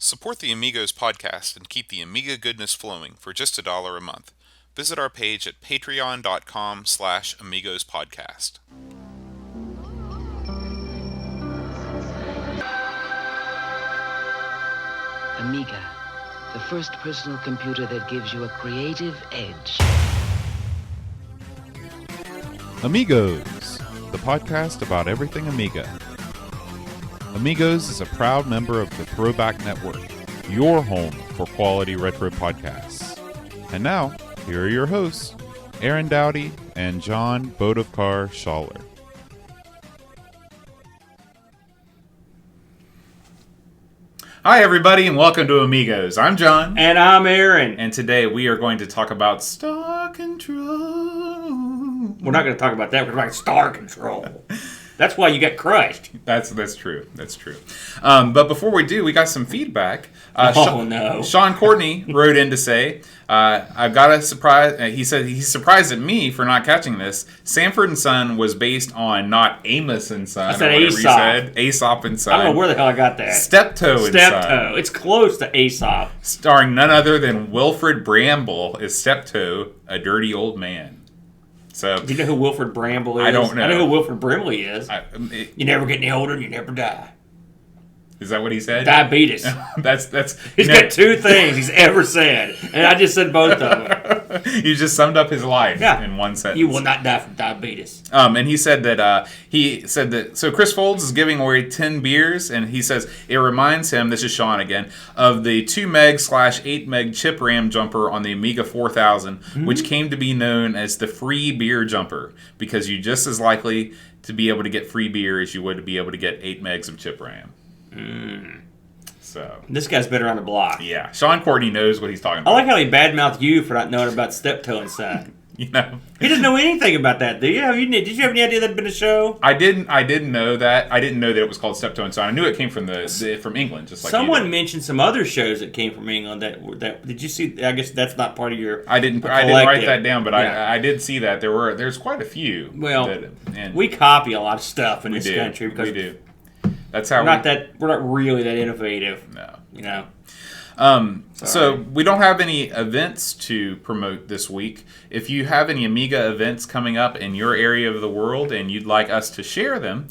Support the Amigos podcast and keep the Amiga goodness flowing for just $1 a month. Visit our page at patreon.com/AmigosPodcast. Amiga, the first personal computer that gives you a creative edge. Amigos, the podcast about everything Amiga. Amigos is a proud member of the Throwback Network, your home for quality retro podcasts. And now, here are your hosts, Aaron Dowdy and John Bodovkar Schaller. Hi, everybody, and welcome to Amigos. I'm John. And I'm Aaron. And today we are going to talk about Star Control. We're not going to talk about that. We're talking about Star Control. That's why you got crushed. That's true. That's true. But before we do, we got some feedback. No. Sean Courtney wrote in to say, I've got a surprise. He said he's surprised at me for not catching this. Sanford and Son was based on not Amos and Son. I said or Aesop. Said. Aesop and Son. I don't know where the hell I got that. Steptoe and Son. Steptoe. It's close to Aesop. Starring none other than Wilfred Bramble as Steptoe, a dirty old man. So, Do you know who Wilfred Bramble is? I don't know. I know who Wilfred Brimley is. You never get any older and you never die. Is that what he said? Diabetes. that's. He's got two things he's ever said, and I just said both of them. You just summed up his life in one sentence. You will not die from diabetes. And he said that so Chris Folds is giving away 10 beers, and he says it reminds him, this is Sean again, of the 2 meg/8 meg chip RAM jumper on the Amiga 4000, which came to be known as the free beer jumper, because you're just as likely to be able to get free beer as you would to be able to get 8 megs of chip RAM. So this guy's been around the block. Yeah, Sean Courtney knows what he's talking about. I like how he badmouthed you for not knowing about Steptoe and Son. You know, He doesn't know anything about that, do you? Did you have any idea that'd been a show? I didn't know that. I didn't know that it was called Steptoe and Son. I knew it came from from England, just like someone you did. mentioned some other shows that came from England. That did you see? I guess that's not part of your. I didn't write that down, but yeah. I did see that there's quite a few. Well, we copy a lot of stuff in this do. country because we do. That's how we're not really that innovative. No, you know. So we don't have any events to promote this week. If you have any Amiga events coming up in your area of the world and you'd like us to share them,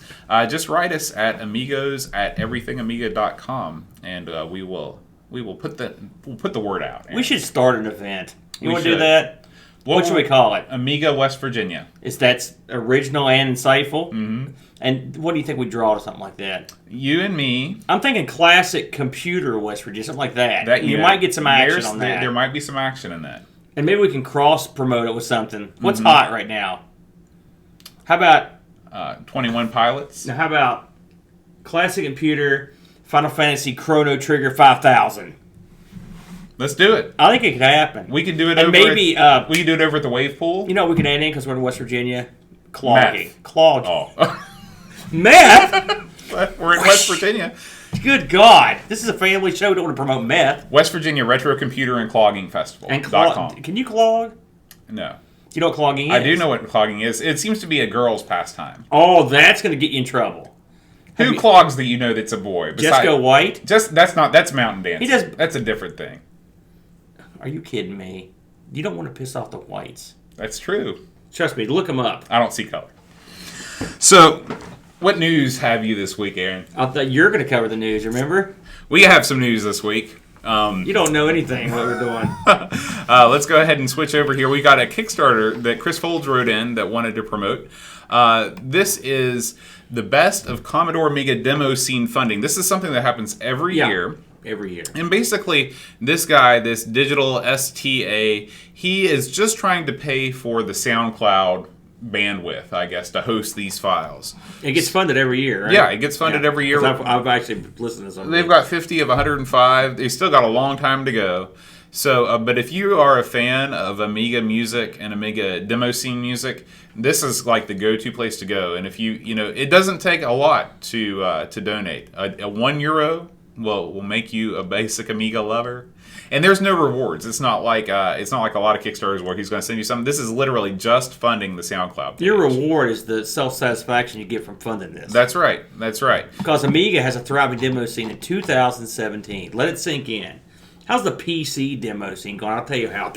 just write us at amigos@everythingamiga.com, and we will put the word out. We should start an event. You want to should. do that? What should we call it? Amiga West Virginia. That's original and insightful. Mm-hmm. And what do you think we draw to something like that? You and me. I'm thinking classic computer West Virginia, something like that. You might get some action on that. There might be some action in that. And maybe we can cross-promote it with something. What's hot right now? How about... 21 Pilots? Now, how about classic computer Final Fantasy Chrono Trigger 5000? Let's do it. I think it could happen. We can do it and maybe, we can do it over at the Wave Pool. You know what we can add in because we're in West Virginia? Clogging. Meth. Clogging. Oh. Meth? We're in West Virginia. Good God. This is a family show. We don't want to promote meth. West Virginia Retro Computer and Clogging Festival. And .com. Can you clog? No. Do you know what clogging is? I do know what clogging is. It seems to be a girl's pastime. Oh, that's going to get you in trouble. Who clogs that you know that's a boy? Jessica White? That's mountain dancing. He does. That's a different thing. Are you kidding me? You don't want to piss off the whites. That's true. Trust me, look them up. I don't see color. So, what news have you this week, Aaron? I thought you were going to cover the news, remember? We have some news this week. You don't know anything what we're doing. Let's go ahead and switch over here. We got a Kickstarter that Chris Folds wrote in that wanted to promote. This is the Best of Commodore Amiga Demo Scene funding. This is something that happens every year. Every year. And basically, this guy, this digital STA, he is just trying to pay for the SoundCloud bandwidth, I guess, to host these files. It gets funded every year, right? Yeah, it gets funded every year. I've actually listened to some. They've got 50 of 105. They still got a long time to go. So, but if you are a fan of Amiga music and Amiga demo scene music, this is like the go-to place to go. And if it doesn't take a lot to donate. A €1 will make you a basic Amiga lover. And there's no rewards. It's not like a lot of Kickstarters where he's going to send you something. This is literally just funding the SoundCloud page. Your reward is the self-satisfaction you get from funding this. That's right. That's right. Because Amiga has a thriving demo scene in 2017. Let it sink in. How's the PC demo scene going? I'll tell you how.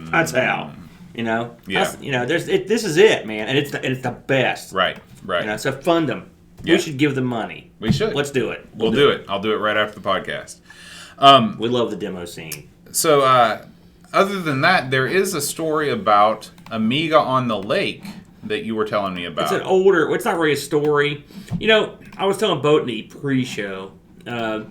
That's how. You know. Yeah. You know. This is it, man, and it's the best. Right. Right. You know. So fund them. Yeah. We should give them money. We should. Let's do it. We'll do it. I'll do it right after the podcast. We love the demo scene. So, other than that, there is a story about Amiga on the Lake that you were telling me about. It's an older. It's not really a story. You know, I was telling Boat in the pre-show. I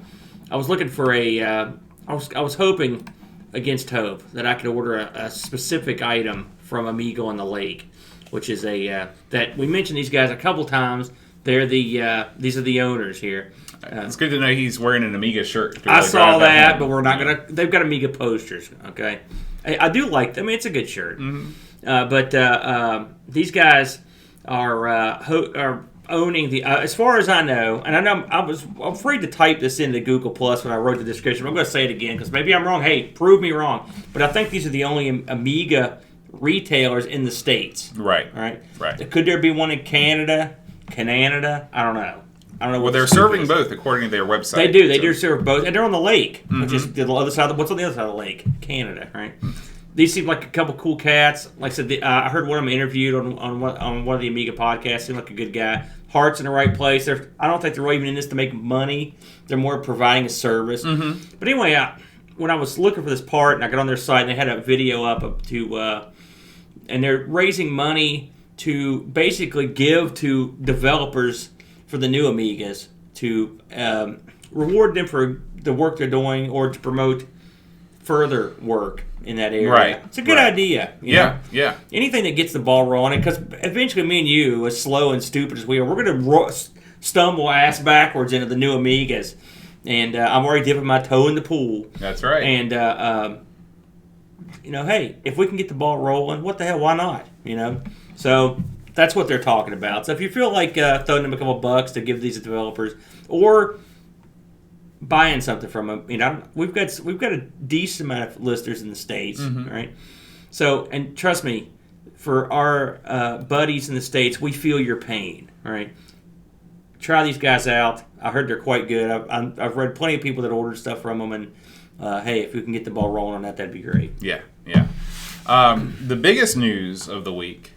was looking for a. I was hoping against hope that I could order a specific item from Amiga on the Lake, which is that we mentioned these guys a couple times. They're these are the owners here. It's good to know he's wearing an Amiga shirt. I saw that, but we're not gonna. They've got Amiga posters. Okay, I do like them. I mean, it's a good shirt. Mm-hmm. But these guys are owning the. As far as I know, and I know I was afraid to type this into Google Plus when I wrote the description. But I'm going to say it again because maybe I'm wrong. Hey, prove me wrong. But I think these are the only Amiga retailers in the States. Right. All right. Right. Could there be one in Canada? I don't know. Well, they're serving both according to their website. They do. They do serve both, and they're on the lake, which is the other side. What's on the other side of the lake? Canada, right? These seem like a couple cool cats. Like I said, I heard one of them interviewed on one of the Amiga podcasts. Seemed like a good guy. Heart's in the right place. I don't think they're really even in this to make money. They're more providing a service. Mm-hmm. But anyway, when I was looking for this part, and I got on their site, and they had a video up to, and they're raising money to basically give to developers for the new Amigas to reward them for the work they're doing or to promote further work in that area. Right. It's a good idea. You know? Yeah. Anything that gets the ball rolling, because eventually me and you, as slow and stupid as we are, we're going to stumble ass backwards into the new Amigas. And I'm already dipping my toe in the pool. That's right. And, hey, if we can get the ball rolling, what the hell, why not? So that's what they're talking about. So if you feel like throwing them a couple bucks to give these developers, or buying something from them, we've got a decent amount of listeners in the States, right? So, and trust me, for our buddies in the States, we feel your pain, right? Try these guys out. I heard they're quite good. I've read plenty of people that ordered stuff from them, and hey, if we can get the ball rolling on that, that'd be great. Yeah. The biggest news of the week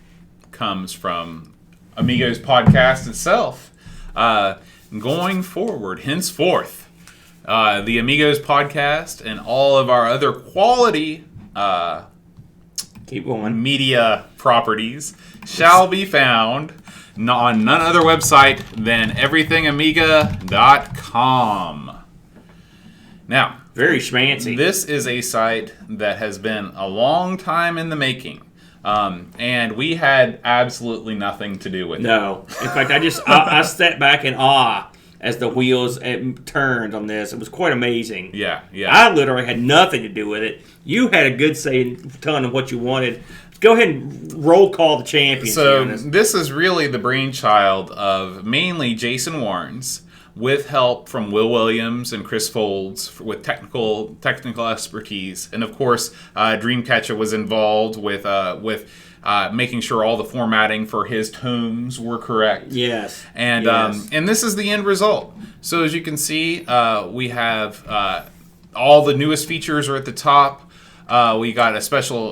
comes from Amigos podcast itself. Going forward, henceforth, the Amigos podcast and all of our other quality keep going media properties shall be found on none other website than everythingamiga.com. Now, very schmancy. This is a site that has been a long time in the making. And we had absolutely nothing to do with it. No. In fact, I sat back in awe as the wheels turned on this. It was quite amazing. Yeah. I literally had nothing to do with it. You had a good say in telling them what you wanted. Go ahead and roll call the champions. So this is really the brainchild of mainly Jason Warrens, with help from Will Williams and Chris Folds with technical expertise, and of course, Dreamcatcher was involved with making sure all the formatting for his tomes were correct. Yes, and this is the end result. So as you can see, we have all the newest features are at the top. We got a special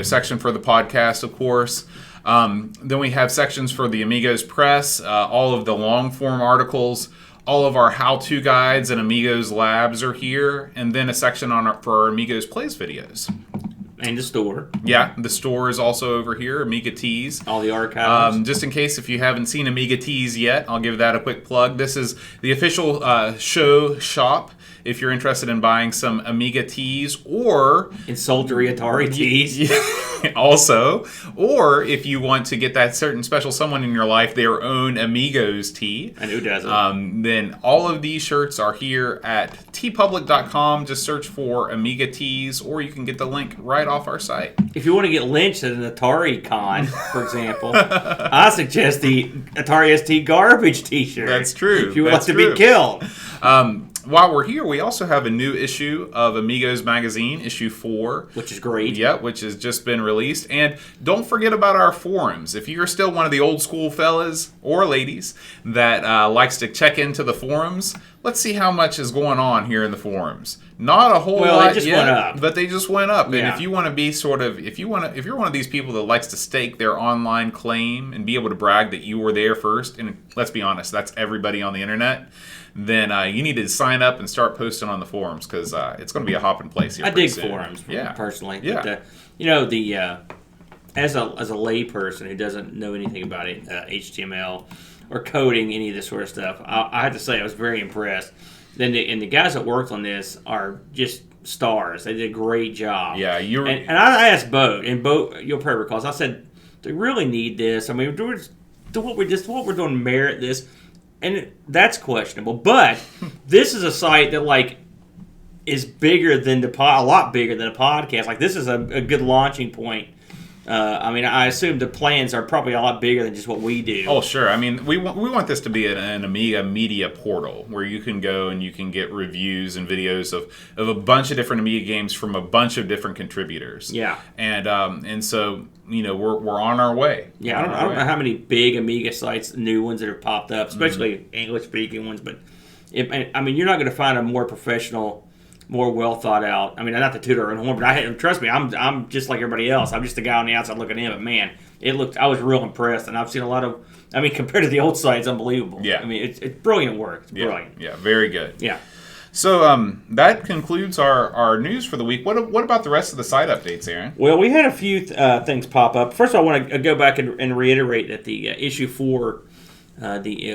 section for the podcast, of course. Then we have sections for the Amigos Press, all of the long form articles. All of our how-to guides and Amigos labs are here, and then a section for our Amigos Plays videos. And the store. Yeah, the store is also over here, Amiga Tees. All the archives. Just in case if you haven't seen Amiga Tees yet, I'll give that a quick plug. This is the official show shop if you're interested in buying some Amiga tees or... Insultery Atari tees. Also, or if you want to get that certain special someone in your life their own Amigos tee. And who doesn't? Then all of these shirts are here at tpublic.com. Just search for Amiga tees, or you can get the link right off our site. If you want to get lynched at an Atari con, for example, I suggest the Atari ST garbage t-shirt. That's true. If you want to be killed. while we're here, we also have a new issue of Amigos magazine, issue 4. Which is great. Yep, which has just been released. And don't forget about our forums. If you're still one of the old school fellas or ladies that likes to check into the forums, let's see how much is going on here in the forums. Not a whole lot they just yet, went up. but they just went up. Yeah. And if you want to be if you're one of these people that likes to stake their online claim and be able to brag that you were there first, and let's be honest, that's everybody on the internet, then you need to sign up and start posting on the forums, because it's going to be a hopping place here. I dig soon. forums, personally. Yeah. But, as a lay person who doesn't know anything about it, HTML or coding, any of this sort of stuff, I have to say I was very impressed. And the guys that worked on this are just stars. They did a great job. Yeah, and I asked Bo, and Bo, you'll probably recall, I said, do we really need this? I mean, do what we're doing merit this? And that's questionable. But this is a site that is bigger than a lot bigger than a podcast. Like, this is a good launching point. I assume the plans are probably a lot bigger than just what we do. Oh, sure. I mean, we want this to be an Amiga media portal where you can go and you can get reviews and videos of a bunch of different Amiga games from a bunch of different contributors. Yeah. And so, we're on our way. Yeah, I don't know how many big Amiga sites, new ones that have popped up, especially English-speaking ones, but you're not going to find a more professional, more well thought out. I mean, not to toot our own horn, but trust me, I'm just like everybody else. I'm just the guy on the outside looking in. But man, I was real impressed, and I've seen a lot of. I mean, compared to the old sites, unbelievable. Yeah. I mean, it's brilliant work. It's brilliant. Yeah, very good. Yeah. So that concludes our news for the week. What about the rest of the site updates, Aaron? Well, we had a few things pop up. First, I want to go back and reiterate that the issue 4,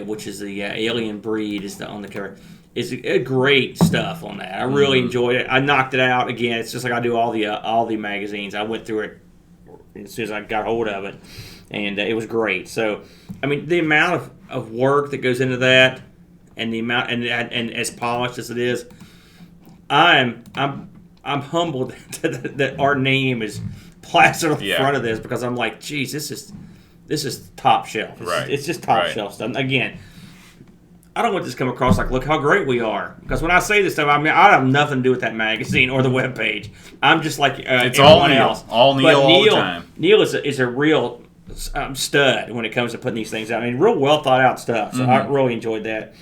which is the alien breed, is on the cover. Is great stuff on that. I really enjoyed it. I knocked it out again. It's just like I do all the magazines. I went through it as soon as I got hold of it, and it was great. So, I mean, the amount of work that goes into that, and the amount and as polished as it is, I'm humbled that our name is plastered on the front of this, because I'm like, geez, this is top shelf. It's just top shelf stuff. Again, I don't want this to come across like, look how great we are. Because when I say this stuff, I mean, I have nothing to do with that magazine or the webpage. I'm just like it's everyone else. All Neil all the time. Neil is a real stud when it comes to putting these things out. I mean, real well thought out stuff. So I really enjoyed that.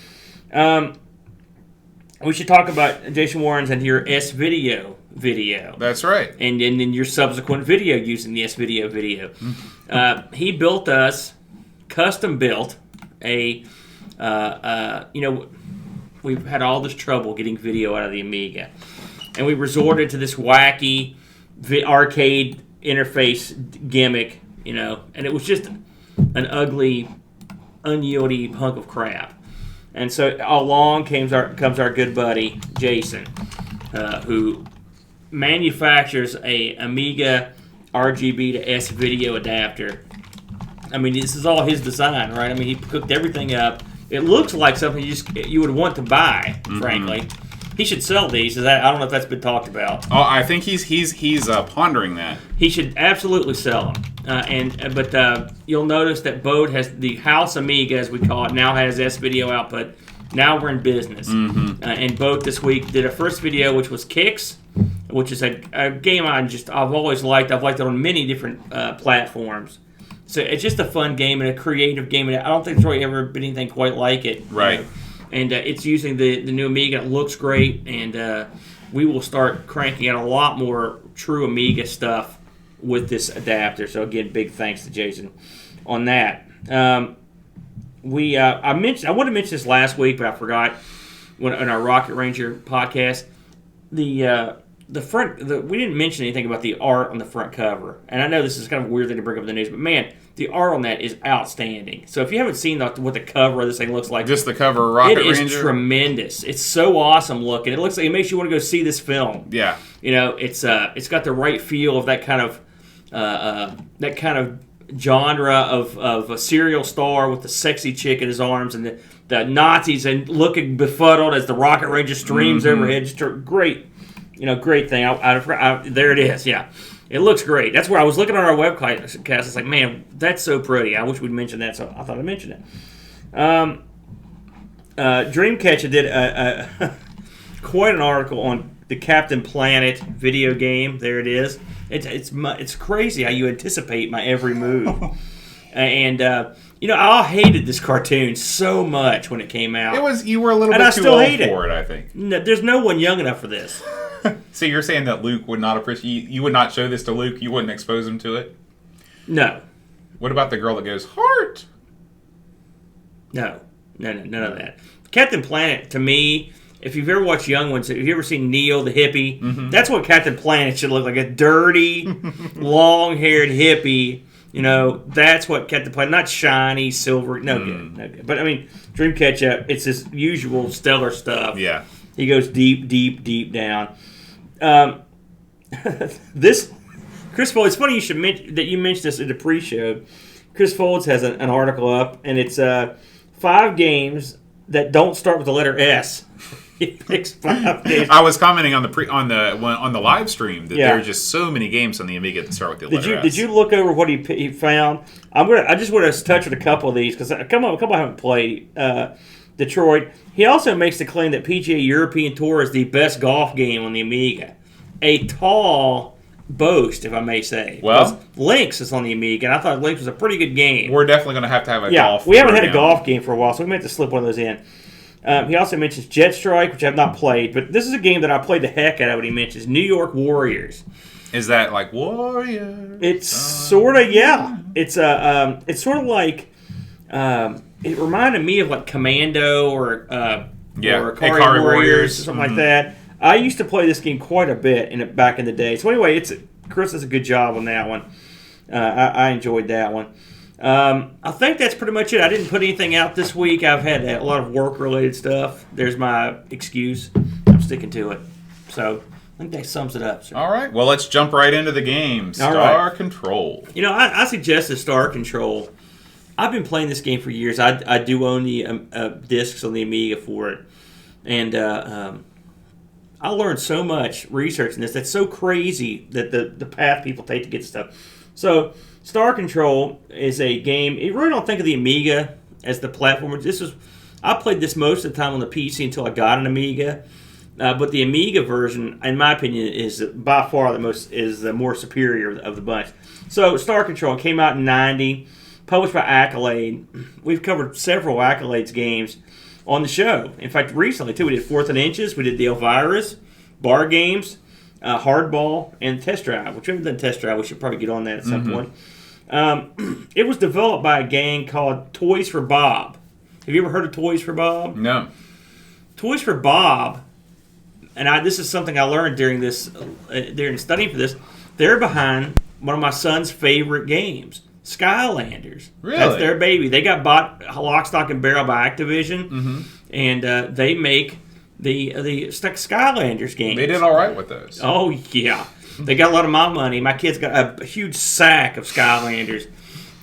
We should talk about Jason Warren's and your S-Video video. That's right. And then your subsequent video using the S-Video video. He built us, custom built, we've had all this trouble getting video out of the Amiga, and we resorted to this wacky arcade interface gimmick, and it was just an ugly, unyieldy hunk of crap. And so along comes our good buddy Jason, who manufactures a Amiga RGB to S video adapter. I mean, this is all his design, right? I mean, he cooked everything up. It looks like something you would want to buy, frankly. He should sell these. I don't know if that's been talked about. Oh, I think he's pondering that. He should absolutely sell them. But you'll notice that Bode has the House Amiga, as we call it, now has S-Video output. Now we're in business. And Bode this week did a first video, which was Kicks, which is a game I've always liked. I've liked it on many different platforms. So it's just a fun game and a creative game. And I don't think there's really ever been anything quite like it. Right. And it's using the new Amiga. It looks great. And we will start cranking out a lot more true Amiga stuff with this adapter. So again, big thanks to Jason on that. I wanted to mention this last week, but I forgot in our Rocket Ranger podcast. The front, we didn't mention anything about the art on the front cover, and I know this is kind of a weird thing to bring up in the news, but man, the art on that is outstanding. So if you haven't seen what the cover of this thing looks like, just the cover of Rocket Ranger, it is tremendous. It's so awesome looking. It looks like it makes you want to go see this film. Yeah, it's got the right feel of that kind of genre of a serial star with the sexy chick in his arms and the Nazis and looking befuddled as the Rocket Ranger streams overhead. Just a great. Great thing. There it is. Yeah, it looks great. That's where I was looking at our webcast. It's like, man, that's so pretty. I wish we'd mentioned that, so I thought I'd mention it. Dreamcatcher did quite an article on the Captain Planet video game. There it is. It's crazy how you anticipate my every move. And I hated this cartoon so much when it came out. You were a little bit too old for it, I think. No, there's no one young enough for this. So you're saying that Luke would not appreciate, you would not show this to Luke, you wouldn't expose him to it? No. What about the girl that goes, heart? No, none of that. Captain Planet, to me, if you've ever watched Young Ones, have you ever seen Neil the hippie? Mm-hmm. That's what Captain Planet should look like, a dirty, long-haired hippie. That's what Captain Planet, not shiny, silver, no good. But, Dream Catch-Up, it's his usual stellar stuff. Yeah. He goes deep, deep, deep down. Chris Folds, it's funny that you mentioned this in the pre-show. Chris Folds has an article up, and it's 5 games that don't start with the letter S. He picks 5 games. I was commenting on the live stream that there are just so many games on the Amiga that start with the letter S. Did you look over what he found? I just want to touch on a couple of these because a couple I haven't played. Detroit. He also makes the claim that PGA European Tour is the best golf game on the Amiga. A tall boast, if I may say. Well, Lynx is on the Amiga, and I thought Lynx was a pretty good game. We're definitely going to have a golf. We haven't had a golf game for a while, so we may have to slip one of those in. He also mentions Jet Strike, which I have not played, but this is a game that I played the heck out of when he mentions New York Warriors. Is that like Warriors? It's sort of, yeah. It's sort of like... it reminded me of like Commando or Ikari Warriors or something like that. I used to play this game quite a bit back in the day. So anyway, Chris does a good job on that one. I enjoyed that one. I think that's pretty much it. I didn't put anything out this week. I've had a lot of work-related stuff. There's my excuse. I'm sticking to it. So I think that sums it up, sir. All right. Well, let's jump right into the game. Star Control. I suggested Star Control. I've been playing this game for years. I do own the discs on the Amiga for it. And I learned so much researching this. That's so crazy that the path people take to get stuff. So, Star Control is a game. You really don't think of the Amiga as the platform. I played this most of the time on the PC until I got an Amiga. But the Amiga version, in my opinion, is by far the more superior of the bunch. So, Star Control came out in '90. Published by Accolade. We've covered several Accolade's games on the show. In fact, recently, too, we did 4th and Inches. We did the Elvira's, Bar Games, Hardball, and Test Drive. Which we haven't done Test Drive. We should probably get on that at some point. It was developed by a gang called Toys for Bob. Have you ever heard of Toys for Bob? No. Toys for Bob, and this is something I learned during studying for this, they're behind one of my son's favorite games. Skylanders. Really? That's their baby. They got bought lock, stock, and barrel by Activision, and they make the Skylanders games. They did all right with those. Oh, yeah. They got a lot of my money. My kids got a huge sack of Skylanders.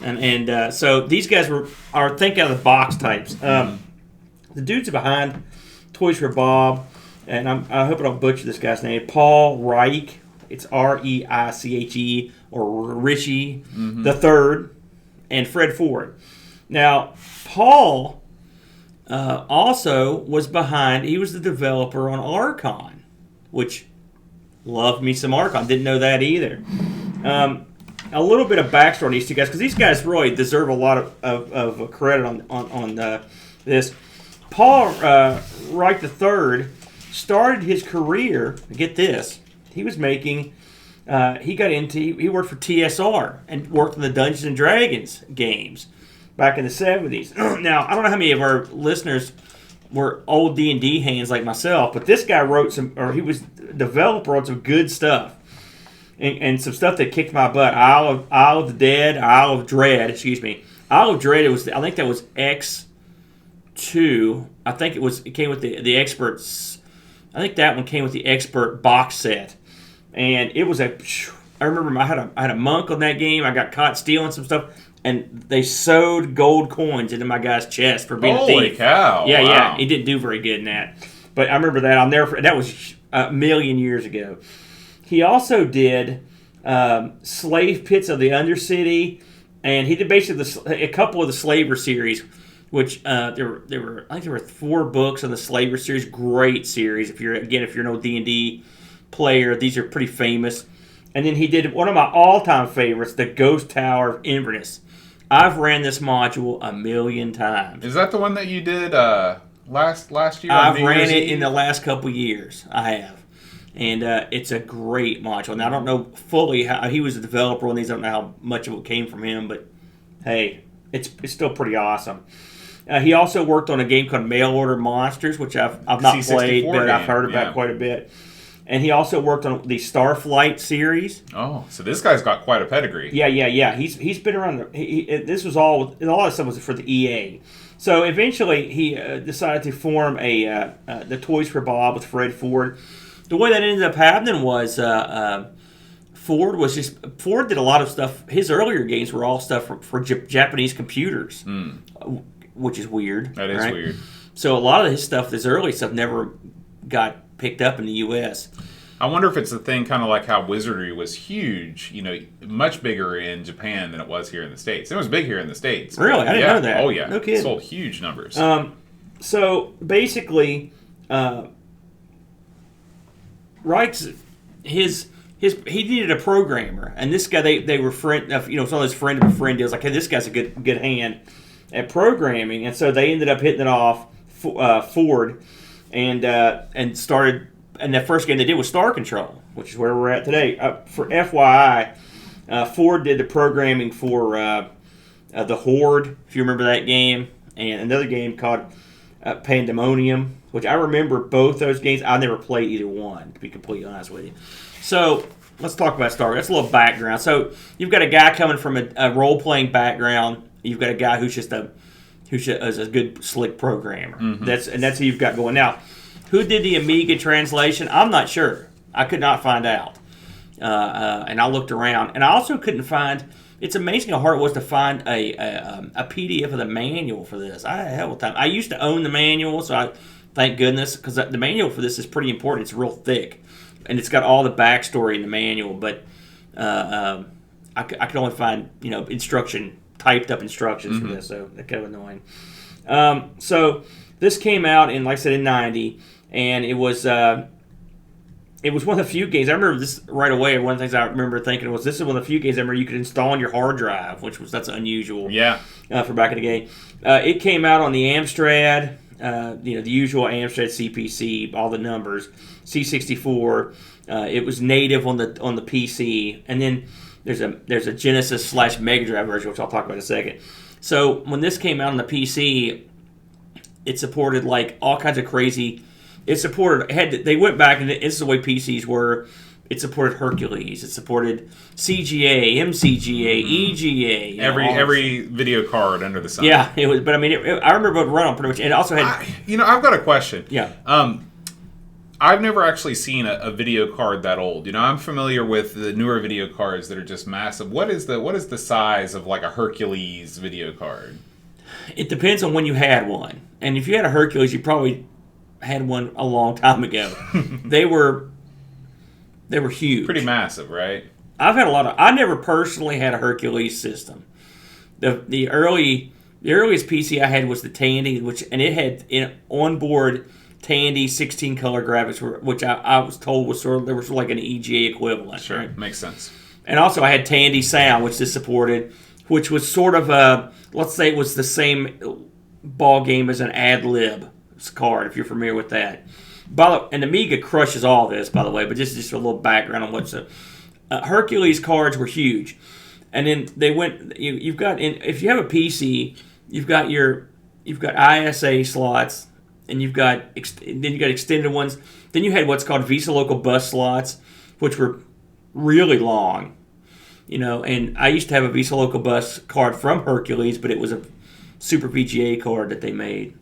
And so these guys are think out of the box types. The dudes behind Toys for Bob, and I hope I don't butcher this guy's name, Paul Reich. It's Reiche or Richie the Third, and Fred Ford. Now, Paul also was behind. He was the developer on Archon, which loved me some Archon. Didn't know that either. A little bit of backstory on these two guys, because these guys really deserve a lot of credit on this. Paul Reich III started his career. Get this. He was making, he worked for TSR and worked in the Dungeons and Dragons games back in the 70s. Now, I don't know how many of our listeners were old D&D hands like myself, but this guy he was developer on some good stuff and some stuff that kicked my butt. Isle of Dread. Isle of Dread, I think that was X2. I think it came with the Experts. I think that one came with the Expert box set. And it was I remember I had a monk on that game. I got caught stealing some stuff, and they sewed gold coins into my guy's chest for being a thief. Holy cow! Yeah, wow. yeah, he didn't do very good in that. But I remember that. That was a million years ago. He also did Slave Pits of the Undercity, and he did basically a couple of the Slaver series, which there were I think there were 4 books on the Slaver series. Great series. If you're no D&D player, these are pretty famous. And then he did one of my all-time favorites, the Ghost Tower of Inverness. I've ran this module a million times. Is that the one that you did last year? I've ran it in the last couple years. I have. And it's a great module. Now, I don't know fully how he was a developer on these. I don't know how much of it came from him, but hey, it's still pretty awesome. He also worked on a game called Mail Order Monsters, which I've not played, but I've heard about quite a bit. And he also worked on the Starflight series. Oh, so this guy's got quite a pedigree. Yeah. He's been around. This was all. A lot of stuff was for the EA. So eventually, he decided to form the Toys for Bob with Fred Ford. The way that ended up happening was Ford did a lot of stuff. His earlier games were all stuff for Japanese computers, which is weird. That is weird. So a lot of his stuff, this early stuff, never got picked up in the U.S. I wonder if it's a thing kind of like how Wizardry was huge, much bigger in Japan than it was here in the States. It was big here in the States. Really? I didn't know that. Oh, yeah. No kidding. It sold huge numbers. So basically, Reich's he needed a programmer, and this guy they were friend. It's one of those friend of a friend deals. Like, hey, this guy's a good hand at programming, and so they ended up hitting it off. Ford. And started, and the first game they did was Star Control, which is where we're at today. For FYI, Ford did the programming for the Horde, if you remember that game, and another game called Pandemonium, which I remember both those games. I never played either one, to be completely honest with you. So let's talk about Star. That's a little background. So you've got a guy coming from a role-playing background. You've got a guy who's just a good, slick programmer. Mm-hmm. That's who you've got going. Now, who did the Amiga translation? I'm not sure. I could not find out. And I looked around. And I also couldn't find... It's amazing how hard it was to find a PDF of the manual for this. I had a hell of a time. I used to own the manual, so thank goodness, because the manual for this is pretty important. It's real thick. And it's got all the backstory in the manual. But I could only find, typed up instructions for this, so that's kind of annoying. So this came out in, like I said, in '90, and it was one of the few games. I remember this right away. One of the things I remember thinking was, this is one of the few games I remember you could install on your hard drive, that's unusual. Yeah. For back in the day. It came out on the Amstrad, the usual Amstrad CPC, all the numbers, C64. It was native on the PC, and then there's a Genesis / Mega Drive version, which I'll talk about in a second. So when this came out on the PC, it supported like all kinds of crazy. They went back, and this is the way PCs were. It supported Hercules. It supported CGA, MCGA, EGA. Every video card under the sun. Yeah, it was. But I mean, I remember it run on pretty much. And it also had. I've got a question. Yeah. I've never actually seen a video card that old. I'm familiar with the newer video cards that are just massive. What is the size of like a Hercules video card? It depends on when you had one. And if you had a Hercules, you probably had one a long time ago. They were huge. Pretty massive, right? I never personally had a Hercules system. The earliest PC I had was the Tandy, and it had onboard Tandy 16 color graphics, which I was told was sort of like an EGA equivalent. Sure, right? Makes sense. And also I had Tandy Sound, which this supported, which was sort of let's say it was the same ball game as an ad lib card, if you're familiar with that. And Amiga crushes all this, by the way, but just a little background on what's Hercules cards were huge. And then they went. You've got if you have a PC, you've got ISA slots, and you've got extended ones. Then you had what's called Visa Local Bus slots, which were really long. And I used to have a Visa Local Bus card from Hercules, but it was a Super VGA card that they made.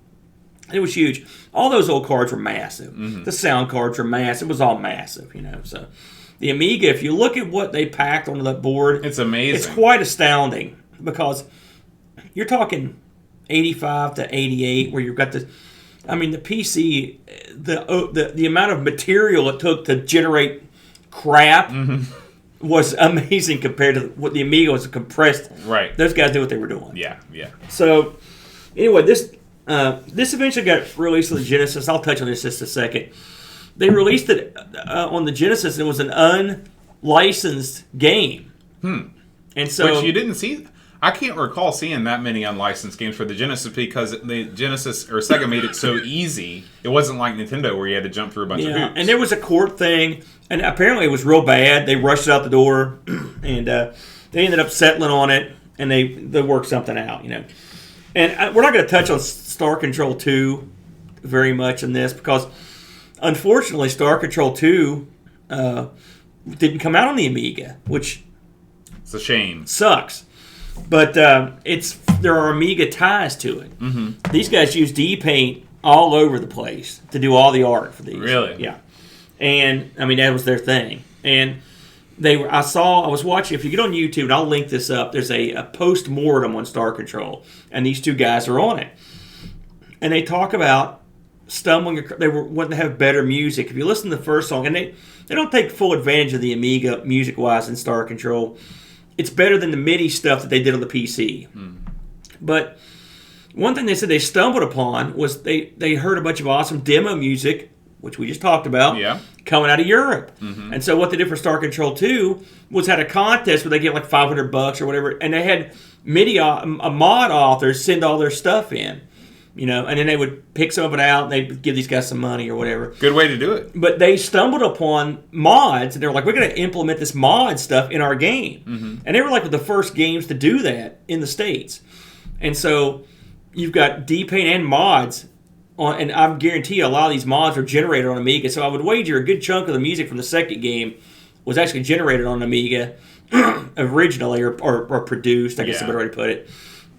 It was huge. All those old cards were massive. Mm-hmm. The sound cards were massive. It was all massive, So the Amiga, if you look at what they packed onto that board, it's amazing. It's quite astounding, because you're talking 85 to 88, where you've got the PC, the amount of material it took to generate crap was amazing compared to what the Amiga was compressed. Right. Those guys knew what they were doing. Yeah. So Anyway, this eventually got released on the Genesis. I'll touch on this just a second. They released it on the Genesis, and it was an unlicensed game. And so, Which you didn't see. I can't recall seeing that many unlicensed games for the Genesis because the Genesis or Sega made it so easy. It wasn't like Nintendo where you had to jump through a bunch of hoops. And there was a court thing, and apparently it was real bad. They rushed it out the door, and they ended up settling on it, and they worked something out, And we're not going to touch on Star Control 2 very much in this because, unfortunately, Star Control 2 didn't come out on the Amiga, which it's a shame. Sucks. But there are Amiga ties to it. Mm-hmm. These guys use D-Paint all over the place to do all the art for these. Really? Yeah. And, I mean, that was their thing. And I was watching, if you get on YouTube, and I'll link this up, there's a post-mortem on Star Control, and these two guys are on it. And they talk about they were wanting to have better music. If you listen to the first song, and they don't take full advantage of the Amiga music-wise in Star Control. It's better than the MIDI stuff that they did on the PC. But one thing they said they stumbled upon was they heard a bunch of awesome demo music, which we just talked about, coming out of Europe. Mm-hmm. And so what they did for Star Control 2 was had a contest where they get like $500 or whatever, and they had MIDI mod authors send all their stuff in. And then they would pick some of it out and they'd give these guys some money or whatever. Good way to do it. But they stumbled upon mods and they were like, we're going to implement this mod stuff in our game. Mm-hmm. And they were like the first games to do that in the States. And so you've got D-Paint and mods and I guarantee you a lot of these mods are generated on Amiga. So I would wager a good chunk of the music from the second game was actually generated on Amiga originally or produced, I guess is a better way to put it.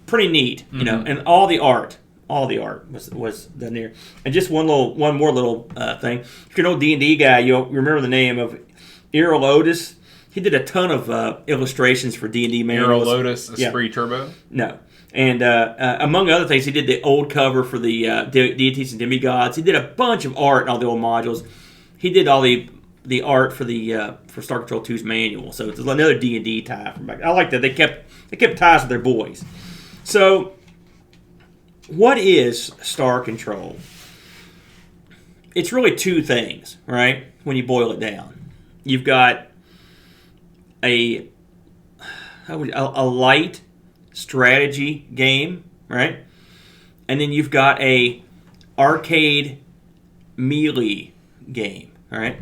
Pretty neat, and all the art was done there. And just one more little thing. If you're an old D&D guy, you'll remember the name of Errol Otis. He did a ton of illustrations for D&D manuals. Errol Otis, Esprit Turbo? No. And among other things, he did the old cover for the deities and demigods. He did a bunch of art in all the old modules. He did all the art for for Star Control 2's manual. So it's another D&D tie from back. I like that they kept ties with their boys. So what is Star Control? It's really two things, right? When you boil it down, you've got a light strategy game, right? And then you've got a arcade melee game, all right?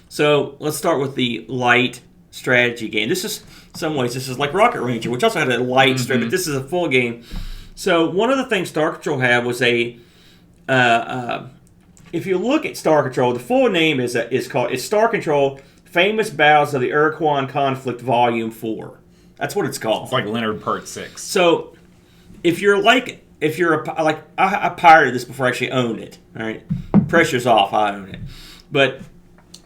So let's start with the light strategy game. This is, in some ways, this is like Rocket Ranger, which also had a light strategy, but this is a full game. So one of the things Star Control had was if you look at Star Control, the full name is Star Control Famous Battles of the Urquan Conflict Volume 4. That's what it's called. It's like Leonard Part 6. So I pirated this before I actually owned it. All right, pressure's off. I own it, but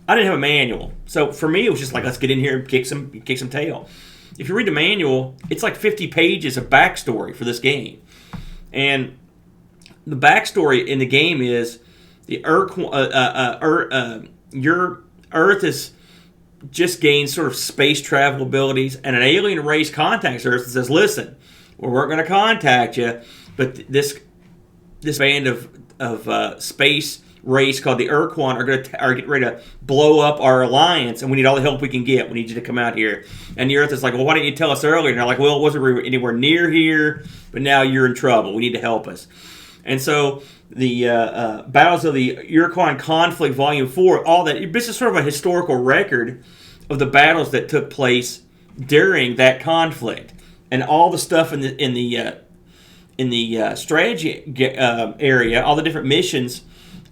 I didn't have a manual. So for me, it was just like, let's get in here and kick some tail. If you read the manual, it's like 50 pages of backstory for this game. And the backstory in the game is your Earth has just gained sort of space travel abilities, and an alien race contacts Earth and says, listen, we're going to contact you, but this band of space race called the Urquan are getting ready to blow up our alliance, and we need all the help we can get. We need you to come out here. And the Earth is like, well, why didn't you tell us earlier? And they're like, well, it wasn't anywhere near here, but now you're in trouble. We need to help us. And so the Battles of the Urquan Conflict Volume 4, all that, this is sort of a historical record of the battles that took place during that conflict. And all the stuff in the strategy area, all the different missions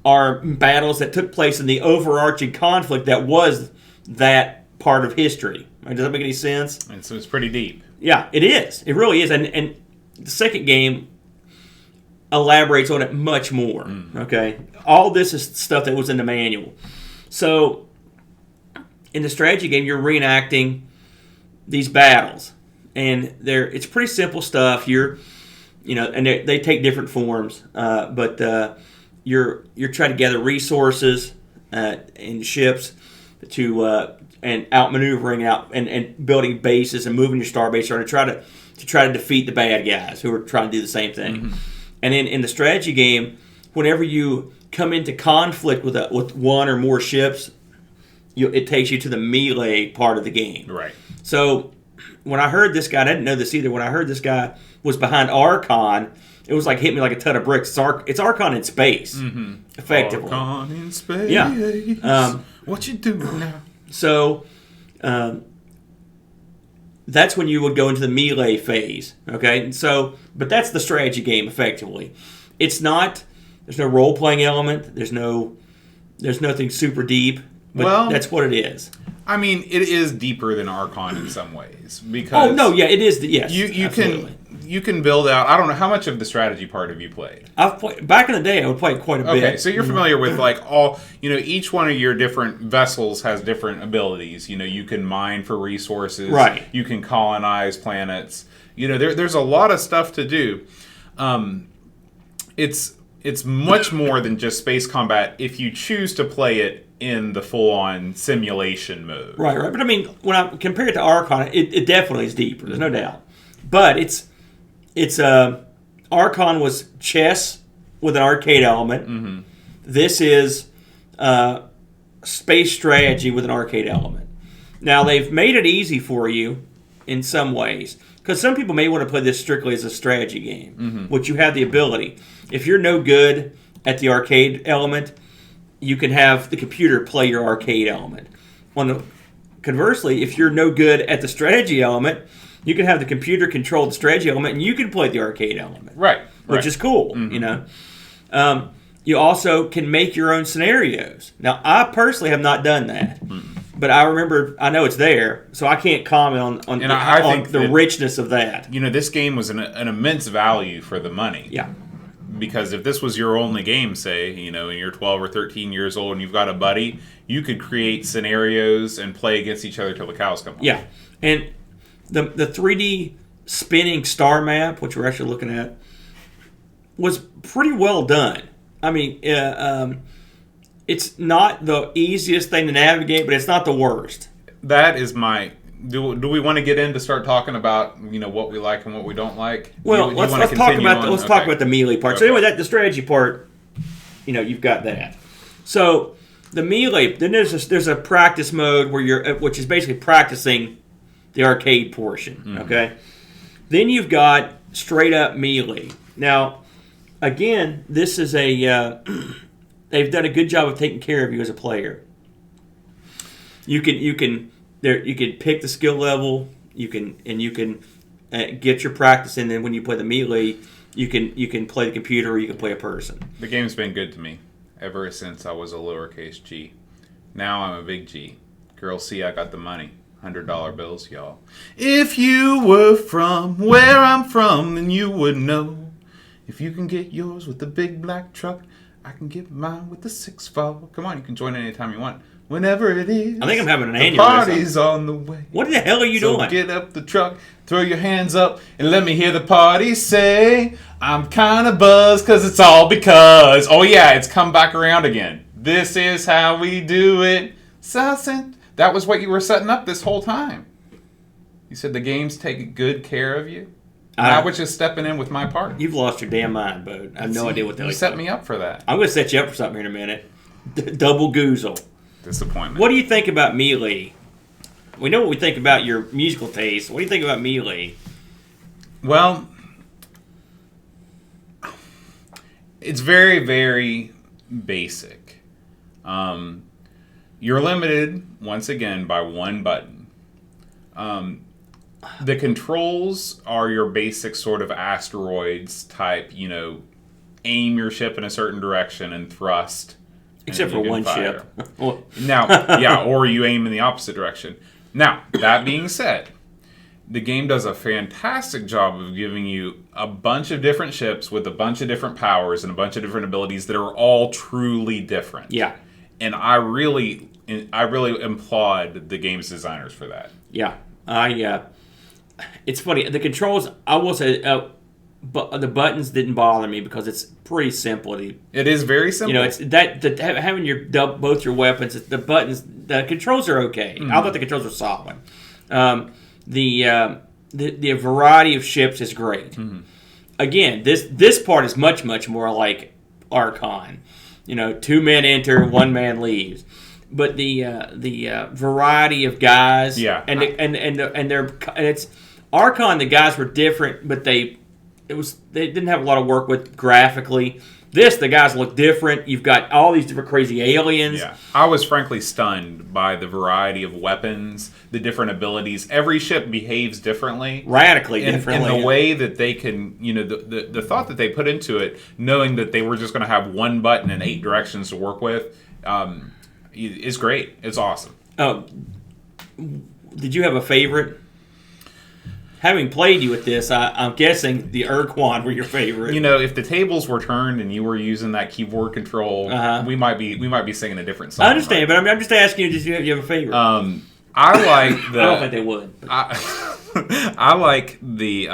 are battles that took place in the overarching conflict that was that part of history. Right? Does that make any sense? And so it's pretty deep. Yeah, it is. It really is. And the second game elaborates on it much more. Okay? All this is stuff that was in the manual. So in the strategy game, you're reenacting these battles. And it's pretty simple stuff. And they take different forms. But you're trying to gather resources in ships and outmaneuvering and building bases and moving your star base to try to defeat the bad guys who are trying to do the same thing. And then in the strategy game, whenever you come into conflict with one or more ships, it takes you to the melee part of the game. Right. So when I heard this guy, I didn't know this either. When I heard this guy was behind Archon, it was like hit me like a ton of bricks. It's Archon in space, effectively. Archon in space. Yeah. What you doing now? So that's when you would go into the melee phase. Okay. So, but that's the strategy game, effectively. It's not. There's no role playing element. There's nothing super deep. But that's what it is. I mean, it is deeper than Archon in some ways because. Oh no, yeah, it is. Yes, you can build out. I don't know how much of the strategy part have you played. I've played back in the day. I would play quite a bit. Okay, so you're familiar with like all each one of your different vessels has different abilities. You can mine for resources. Right. You can colonize planets. There's a lot of stuff to do. It's much more than just space combat if you choose to play it in the full-on simulation mode. Right. But I mean, when I compare it to Archon, it definitely is deeper. There's no doubt. But it's Archon was chess with an arcade element. Mm-hmm. This is space strategy with an arcade element. Now they've made it easy for you in some ways because some people may want to play this strictly as a strategy game, which you have the ability. If you're no good at the arcade element, you can have the computer play your arcade element. Conversely, if you're no good at the strategy element, you can have the computer control the strategy element, and you can play the arcade element. Right. Which is cool, You also can make your own scenarios. Now, I personally have not done that. But I know it's there, so I can't comment on the richness of that. This game was an immense value for the money. Yeah. Because if this was your only game, say, and you're 12 or 13 years old and you've got a buddy, you could create scenarios and play against each other till the cows come home. Yeah. And the 3D spinning star map, which we're actually looking at, was pretty well done. I mean, it's not the easiest thing to navigate, but it's not the worst. That is my... Do we want to get in to start talking about what we like and what we don't like? Well, let's talk about the melee part. So anyway, the strategy part, you've got that. So the melee, then there's a practice mode which is basically practicing the arcade portion. Okay, then you've got straight up melee. Now, again, this is they've done a good job of taking care of you as a player. You can pick the skill level. You can get your practice in. Then when you play the melee, you can play the computer or you can play a person. The game's been good to me ever since I was a lowercase g. Now I'm a big G. Girls see I got the money. $100 bills, y'all. If you were from where I'm from, then you would know. If you can get yours with the big black truck, I can get mine with the 6-4. Come on, you can join anytime you want. Whenever it is. I think I'm having an aneurysm. The party's on the way. What the hell are you doing? So get up the truck, throw your hands up, and let me hear the party say, I'm kind of buzzed because it's all because. Oh yeah, it's come back around again. This is how we do it. That was what you were setting up this whole time. You said the games take good care of you. I was just stepping in with my part. You've lost your damn mind, Bo. I have no idea what the hell you set me up for that. I'm going to set you up for something here in a minute. Double goozle. Disappointment. What do you think about melee? We know what we think about your musical taste. What do you think about melee? Well, it's very, very basic. You're limited, once again, by one button. The controls are your basic sort of asteroids type, aim your ship in a certain direction and thrust. Except for one ship. Now, yeah, or you aim in the opposite direction. Now, that being said, the game does a fantastic job of giving you a bunch of different ships with a bunch of different powers and a bunch of different abilities that are all truly different. Yeah. And I really applaud the game's designers for that. Yeah. It's funny. The controls, I will say, but the buttons didn't bother me because it's pretty simple. It is very simple. It's having both your weapons. The buttons, the controls are okay. Mm-hmm. I thought the controls were solid. The variety of ships is great. Mm-hmm. again, this part is much more like Archon. 2 men enter, 1 man leaves. But the variety of guys, and it's Archon. The guys were different, but they didn't have a lot of work with graphically. The guys look different. You've got all these different crazy aliens. Yeah, I was frankly stunned by the variety of weapons, the different abilities. Every ship behaves differently, radically differently. And the way that they can, the thought that they put into it, knowing that they were just going to have one button and 8 directions to work with, is great. It's awesome. Oh, did you have a favorite? Having played you with this, I'm guessing the Urquan were your favorite. If the tables were turned and you were using that keyboard control, we might be singing a different song. I understand, but I'm just asking you, do you have a favorite? I like the. I don't think they would. I like the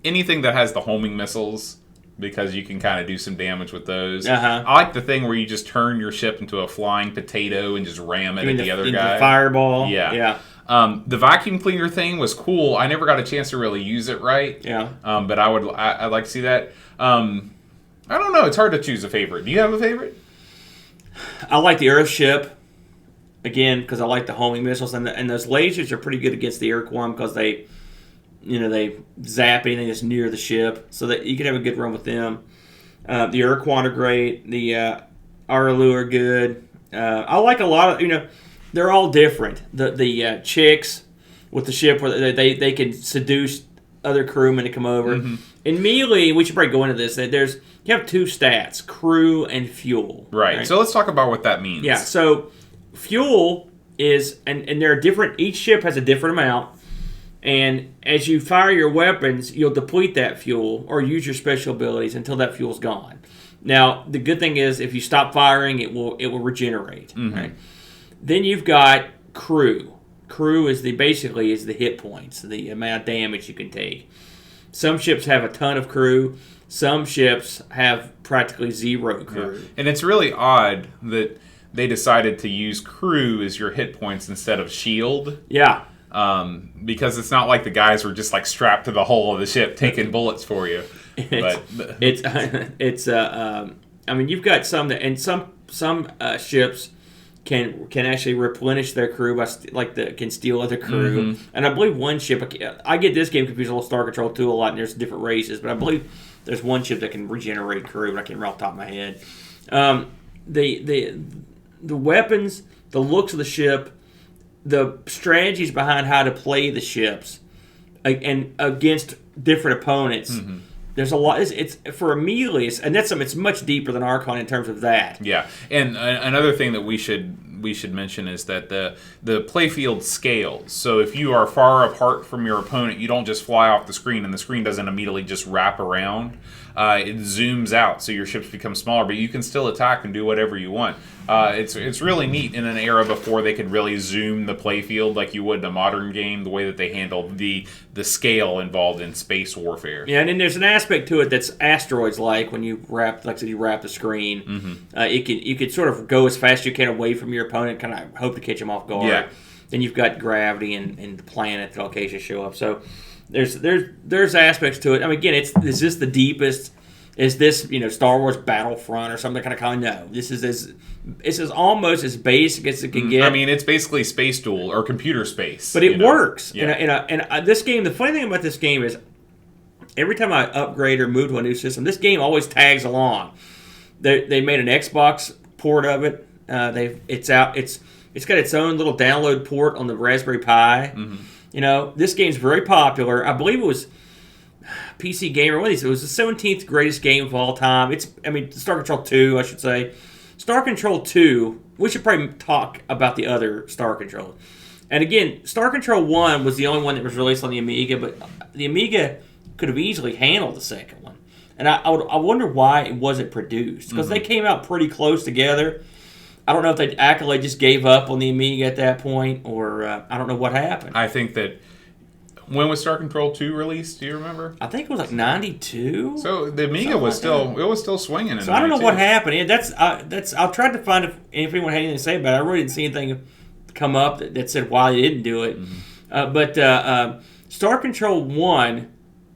anything that has the homing missiles, because you can kind of do some damage with those. I like the thing where you just turn your ship into a flying potato and just ram it at the other guy. The fireball. Yeah. The vacuum cleaner thing was cool. I never got a chance to really use it right. Yeah. But I'd like to see that. I don't know. It's hard to choose a favorite. Do you have a favorite? I like the Earth ship. Again, because I like the homing missiles, and those lasers are pretty good against the Urquan because they zap anything that's near the ship, so that you can have a good run with them. The Urquan are great. The Arlu are good. I like a lot of they're all different. The chicks with the ship where they can seduce other crewmen to come over. Mm-hmm. In Melee, we should probably go into this. You have 2 stats: crew and fuel. Right. So let's talk about what that means. Yeah. So fuel is and there are different. Each ship has a different amount. And as you fire your weapons, you'll deplete that fuel or use your special abilities until that fuel's gone. Now, the good thing is if you stop firing, it will regenerate. Mm-hmm. Right? Then you've got crew. Crew is basically the hit points, the amount of damage you can take. Some ships have a ton of crew. Some ships have practically 0 crew. Yeah. And it's really odd that they decided to use crew as your hit points instead of shield. Yeah. Because it's not like the guys were just like strapped to the hull of the ship taking bullets for you. I mean, you've got some that, and some ships can actually replenish their crew can steal other crew. Mm-hmm. And I believe one ship, I get this game confused with Star Control 2 a lot, and there's different races, but I believe there's one ship that can regenerate crew, but I can't remember off the top of my head. The weapons, the looks of the ship, the strategies behind how to play the ships and against different opponents. Mm-hmm. There's a lot. It's for a melee, and it's much deeper than Archon in terms of that. Yeah, and another thing that we should mention is that the playfield scales. So if you are far apart from your opponent, you don't just fly off the screen, and the screen doesn't immediately just wrap around. It zooms out, so your ships become smaller, but you can still attack and do whatever you want. It's really neat in an era before they could really zoom the playfield like you would in a modern game, the way that they handled the scale involved in space warfare. Yeah, and then there's an aspect to it that's asteroids-like when you wrap the screen. Mm-hmm. You can sort of go as fast as you can away from your opponent, kind of hope to catch them off guard. Yeah. Then you've got gravity and the planet that occasionally show up. So there's aspects to it. I mean, again, is this the deepest? Is this Star Wars Battlefront or something kind of no? This is almost as basic as it can get. I mean, it's basically Space Duel or computer space, but it works. Yeah. And this game, the funny thing about this game is every time I upgrade or move to a new system, this game always tags along. They made an Xbox port of it. It's out. It's got its own little download port on the Raspberry Pi. Mm-hmm. This game's very popular. I believe it was PC Gamer. What is it? It was the 17th greatest game of all time. Star Control 2, I should say. Star Control 2. We should probably talk about the other Star Control. And again, Star Control 1 was the only one that was released on the Amiga, but the Amiga could have easily handled the second one. And I wonder why it wasn't produced, because they came out pretty close together. I don't know if Accolade just gave up on the Amiga at that point, or I don't know what happened. I think that. When was Star Control 2 released? Do you remember? I think it was like 92. So the Amiga was still swinging. So I don't know what happened. I tried to find if anyone had anything to say about it. I really didn't see anything come up that said why they didn't do it. Mm-hmm. But Star Control 1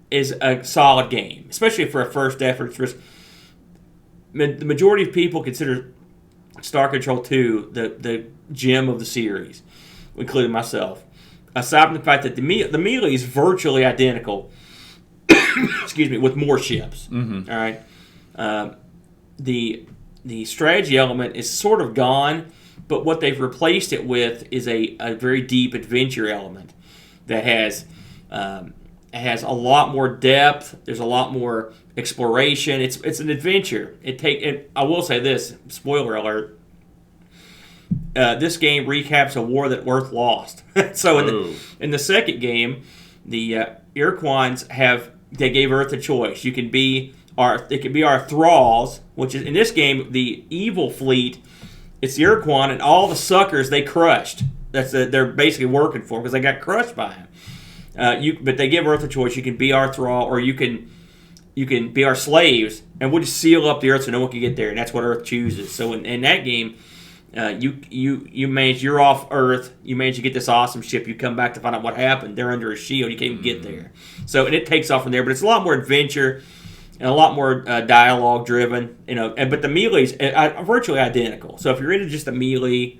is a solid game, especially for a first effort. The majority of people consider Star Control 2 the gem of the series, including myself. Aside from the fact that the melee is virtually identical, excuse me, with more ships. Mm-hmm. All right, the strategy element is sort of gone, but what they've replaced it with is a very deep adventure element that has a lot more depth. There's a lot more exploration. It's an adventure. I will say this, spoiler alert. This game recaps a war that Earth lost. So in the second game, the Iroquois they gave Earth a choice. They could be our thralls, which is in this game the evil fleet. It's the Iroquois and all the suckers they crushed. They're basically working for because they got crushed by him. But they give Earth a choice. You can be our thrall, or you can be our slaves, and we'll just seal up the Earth so no one can get there. And that's what Earth chooses. So in that game, you're off Earth. You manage to get this awesome ship. You come back to find out what happened. They're under a shield. You can't even get there. So and it takes off from there. But it's a lot more adventure and a lot more dialogue driven. But the melees are virtually identical. So if you're into just the melee,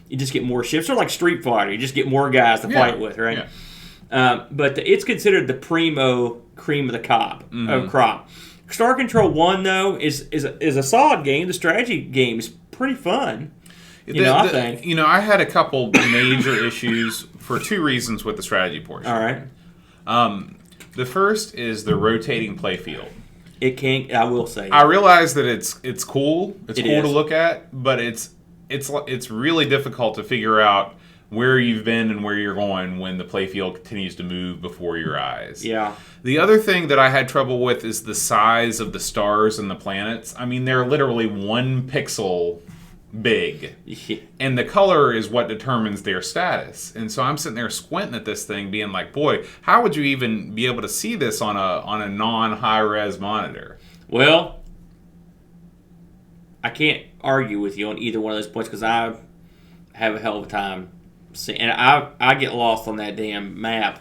you just get more ships. Sort of like Street Fighter. You just get more guys to fight with, right? Yeah. But it's considered the primo cream of the crop. Star Control 1, though, is a solid game. The strategy game is pretty fun. I think. I had a couple major issues for two reasons with the strategy portion. All right. The first is the rotating playfield. I will say. I realize that it's cool. It's cool to is. look at, but it's really difficult to figure out where you've been and where you're going when the playfield continues to move before your eyes. Yeah. The other thing that I had trouble with is the size of the stars and the planets. I mean, they're literally 1 pixel big. Yeah. And the color is what determines their status. And so I'm sitting there squinting at this thing being like, boy, how would you even be able to see this on a non-high-res monitor? Well, I can't argue with you on either one of those points because I have a hell of a time seeing, and I get lost on that damn map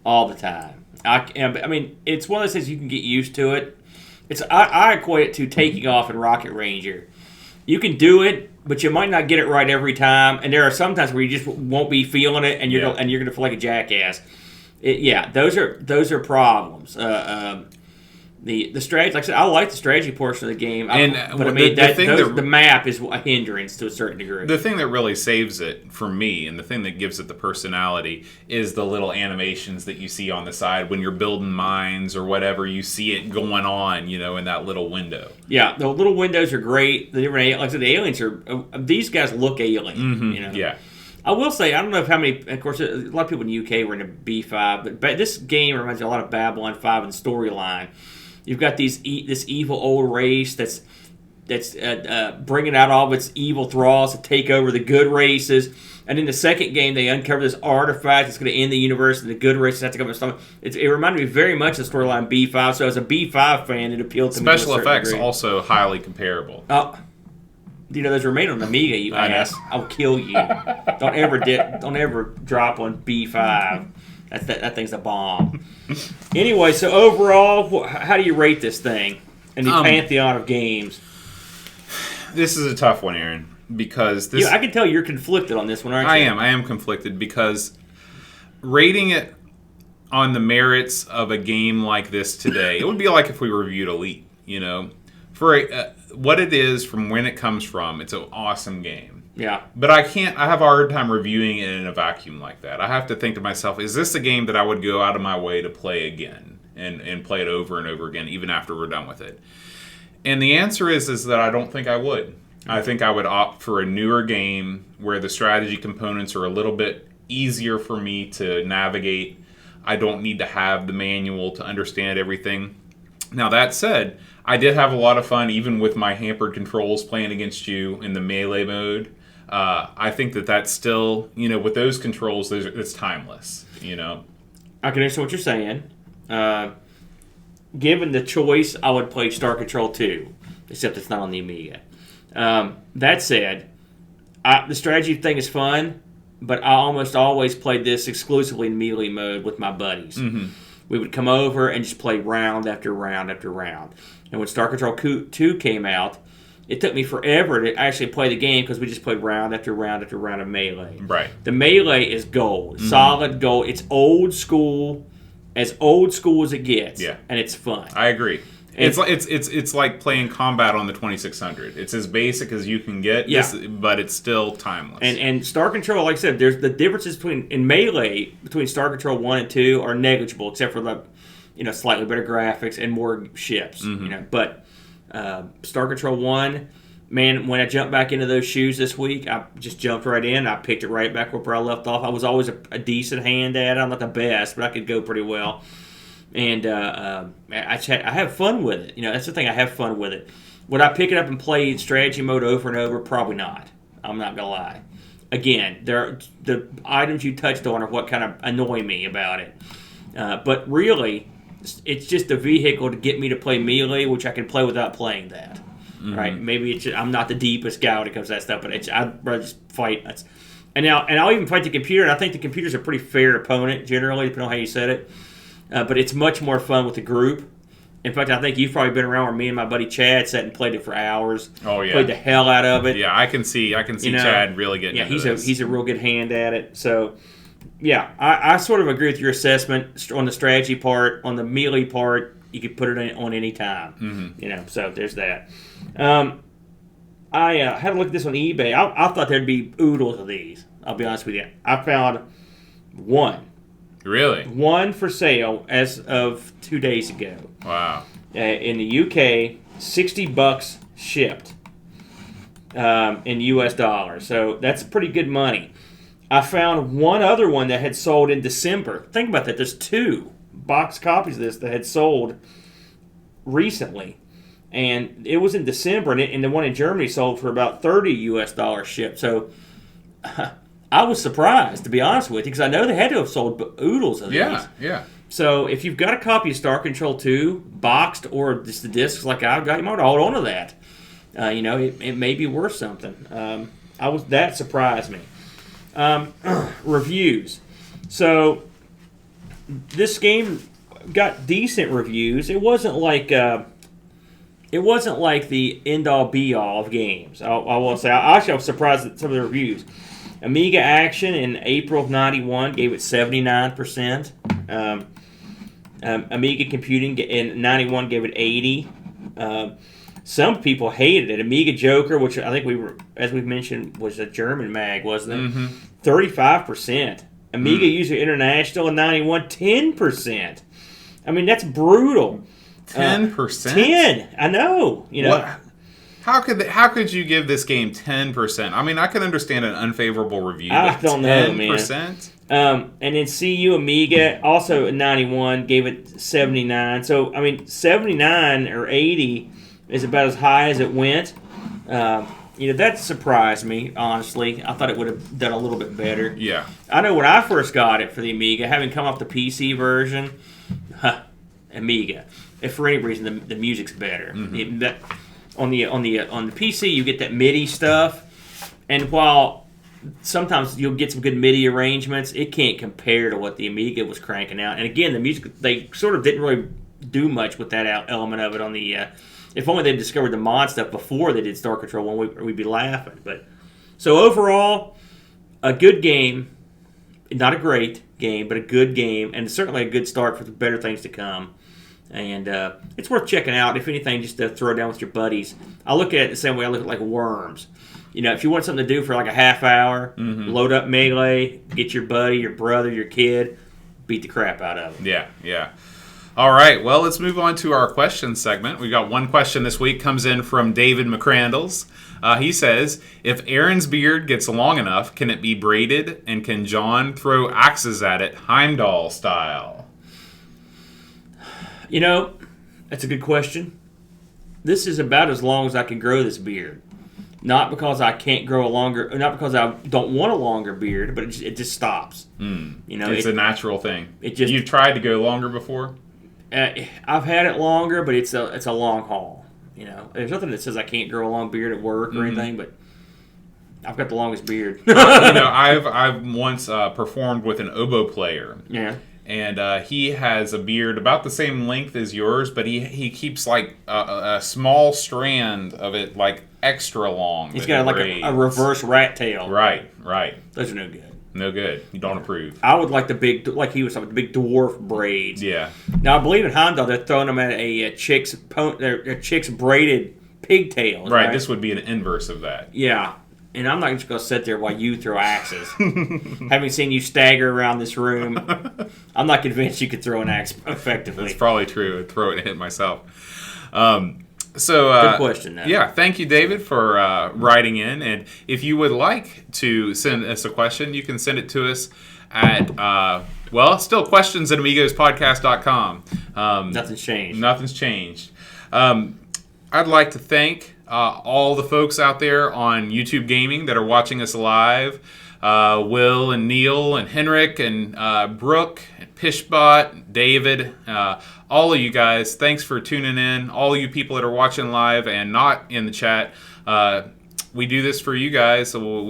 all the time. I mean, it's one of those things you can get used to it. I equate it to taking off in Rocket Ranger. You can do it, but you might not get it right every time. And there are some times where you just won't be feeling it, and you're going to feel like a jackass. Those are problems. The strategy, like I said, I like the strategy portion of the game, the map is a hindrance to a certain degree. The thing that really saves it for me, and the thing that gives it the personality, is the little animations that you see on the side when you're building mines or whatever. You see it going on, in that little window. Yeah, the little windows are great. The different, like I said, the aliens these guys look alien. Mm-hmm. Yeah. I will say, I don't know how many. Of course, a lot of people in the UK were into B5, but this game reminds me a lot of Babylon 5 and storyline. You've got this evil old race that's bringing out all of its evil thralls to take over the good races. And in the second game, they uncover this artifact that's going to end the universe, and the good races have to come and it reminded me very much of the storyline B5. So as a B5 fan, it appealed to me. Special effects also highly comparable. Those were made on Amiga. You ass, I'll kill you. Don't ever drop on B5. That thing's a bomb. Anyway, so overall, how do you rate this thing in the pantheon of games? This is a tough one, Aaron, because this. I can tell you're conflicted on this one, aren't you? I am conflicted because rating it on the merits of a game like this today, it would be like if we reviewed Elite. For what it is, from when it comes from, it's an awesome game. Yeah. But I have a hard time reviewing it in a vacuum like that. I have to think to myself, is this a game that I would go out of my way to play again and play it over and over again, even after we're done with it? And the answer is that I don't think I would. I think I would opt for a newer game where the strategy components are a little bit easier for me to navigate. I don't need to have the manual to understand everything. Now, that said, I did have a lot of fun, even with my hampered controls playing against you in the melee mode. I think that's still, with those controls, it's timeless, I can understand what you're saying. Given the choice, I would play Star Control 2, except it's not on the Amiga. That said, the strategy thing is fun, but I almost always played this exclusively in melee mode with my buddies. Mm-hmm. we would come over and just play round after round after round. And when Star Control 2 came out, it took me forever to actually play the game because we just played round after round after round of Melee. Right. The Melee is gold, solid gold. It's old school as it gets. Yeah. And it's fun. I agree. It's like playing Combat on the 2600. It's as basic as you can get, but it's still timeless. And Star Control, like I said, there's the differences in Melee between Star Control 1 and 2 are negligible, except for the slightly better graphics and more ships. But Star Control 1, man, when I jumped back into those shoes this week, I just jumped right in. I picked it right back where I left off. I was always a decent hand at it. I'm not the best, but I could go pretty well. And I have fun with it. That's the thing. I have fun with it. Would I pick it up and play strategy mode over and over? Probably not. I'm not going to lie. Again, the items you touched on are what kind of annoy me about it. But really, it's just a vehicle to get me to play Melee, which I can play without playing that. Right? Maybe I'm not the deepest guy when it comes to that stuff, but I'd rather just fight. And I'll even fight the computer, and I think the computer's a pretty fair opponent, generally, depending on how you said it. But it's much more fun with the group. In fact, I think you've probably been around where me and my buddy Chad sat and played it for hours. Oh yeah, played the hell out of it. Yeah, I can see Chad really getting. Yeah, into he's a real good hand at it. So, yeah, I sort of agree with your assessment on the strategy part. On the Melee part, you could put it on any time. So there's that. I had to look at this on eBay. I thought there'd be oodles of these. I'll be honest with you. I found one. Really? One for sale as of 2 days ago. Wow. In the UK, $60 shipped in US dollars. So that's pretty good money. I found one other one that had sold in December. Think about that. There's 2 box copies of this that had sold recently. And it was in December, and the one in Germany sold for about $30 US dollars shipped. So I was surprised, to be honest with you, because I know they had to have sold oodles of these. Yeah. So if you've got a copy of Star Control 2, boxed, or just the discs like I've got, you might hold on to that. It may be worth something. That surprised me. Reviews. So this game got decent reviews. It wasn't like the end-all be-all of games. I will say. I was surprised at some of the reviews. Amiga Action in April of 91 gave it 79%. Amiga Computing in 91 gave it 80. Some people hated it. Amiga Joker, which I think as we mentioned, was a German mag, wasn't it? 35%. Amiga User International in 91, 10%. I mean, that's brutal. 10%? 10. I know. What? How could you give this game 10%? I mean, I can understand an unfavorable review. I don't know, 10%? And then CU Amiga, also in 91, gave it 79. So, I mean, 79 or 80 is about as high as it went. That surprised me, honestly. I thought it would have done a little bit better. Yeah. I know when I first got it for the Amiga, having come off the PC version, Amiga. If for any reason the music's better. On the PC, you get that MIDI stuff, and while sometimes you'll get some good MIDI arrangements, it can't compare to what the Amiga was cranking out. And again, the music, they sort of didn't really do much with that element of it on the. If only they'd discovered the mod stuff before they did Star Control 1, we'd be laughing. But so overall, a good game, not a great game, but a good game, and certainly a good start for the better things to come. And it's worth checking out, if anything, just to throw it down with your buddies. I look at it the same way I look at like Worms. If you want something to do for like a half hour, load up Melee, get your buddy, your brother, your kid, beat the crap out of them. Yeah. All right, well, let's move on to our question segment. We got one question this week, comes in from David McCrandles. He says, if Aaron's beard gets long enough, can it be braided, and can John throw axes at it Heimdall style? That's a good question. This is about as long as I can grow this beard. Not because I can't grow not because I don't want a longer beard, but it just stops. It's a natural thing. You've tried to go longer before? I've had it longer, but it's a long haul. There's nothing that says I can't grow a long beard at work or anything, but I've got the longest beard. I've once performed with an oboe player. Yeah. And he has a beard about the same length as yours, but he keeps like a small strand of it like extra long. He's got like a reverse rat tail. Right. Those are no good. No good. You don't approve. I would like the big, like he was talking, the big dwarf braids. Yeah. Now I believe in Heimdall they're throwing them at a chick's braided pigtails. Right. This would be an inverse of that. Yeah. And I'm not just going to sit there while you throw axes. Having seen you stagger around this room, I'm not convinced you could throw an axe effectively. That's probably true. I'd throw it and hit myself. Good question, though. Yeah, thank you, David, for writing in. And if you would like to send us a question, you can send it to us at, still questions at amigospodcast.com. Nothing's changed. Nothing's changed. I'd like to thank all the folks out there on YouTube Gaming that are watching us live. Will and Neil and Henrik and Brooke and Pishbot, David, all of you guys, thanks for tuning in. All you people that are watching live and not in the chat, we do this for you guys. So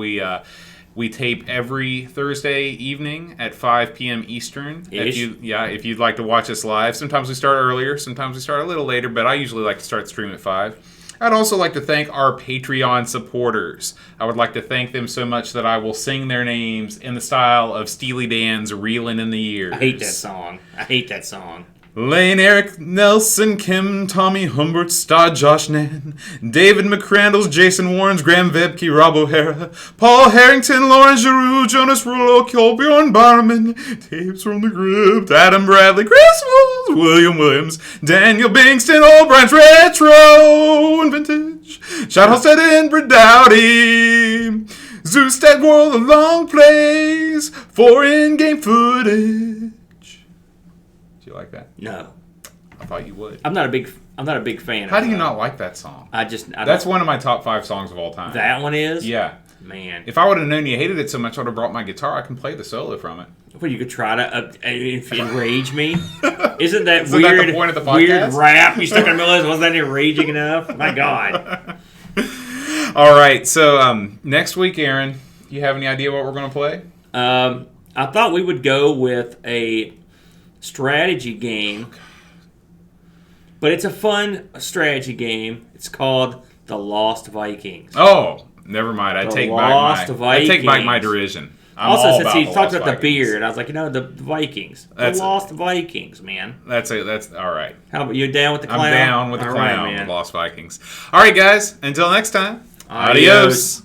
we tape every Thursday evening at 5 p.m. Eastern. If you'd like to watch us live. Sometimes we start earlier, sometimes we start a little later, but I usually like to start the stream at 5. I'd also like to thank our Patreon supporters. I would like to thank them so much that I will sing their names in the style of Steely Dan's Reelin' in the Years. I hate that song. Lane, Eric, Nelson, Kim, Tommy, Humbert, Stott, Josh Nan, David McCrandles, Jason Warrens, Graham Vebke, Rob O'Hara, Paul Harrington, Lauren Giroux, Jonas Rulo, Kjolbjorn Barman, Tapes from the Crypt, Adam Bradley, Chris Wills, William Williams, Daniel Bingston, Old Branch Retro and Vintage, Chad Halstead and Britt Dowdy, Zoostat World, The Long Plays, for in-game footage. Like that? No, I thought you would. I'm not a big fan. How do you not like that song? That's one of my top 5 songs of all time. That one is. Yeah, man. If I would have known you hated it so much, I would have brought my guitar. I can play the solo from it. Well, you could try to enrage me. Isn't that Isn't weird? that the point of the podcast? Weird rap. You stuck in the middle of it. Wasn't that enraging enough? My God. All right. So next week, Aaron, you have any idea what we're going to play? I thought we would go with a strategy game, but it's a fun strategy game. It's called The Lost Vikings. Oh, never mind. I take back my derision. Also, since he talked about the beard, I was like, the Vikings, the Lost Vikings, man. That's all right. How about you? Down with the clown? I'm down with the clown. Right, man. Lost Vikings. All right, guys. Until next time. Adios.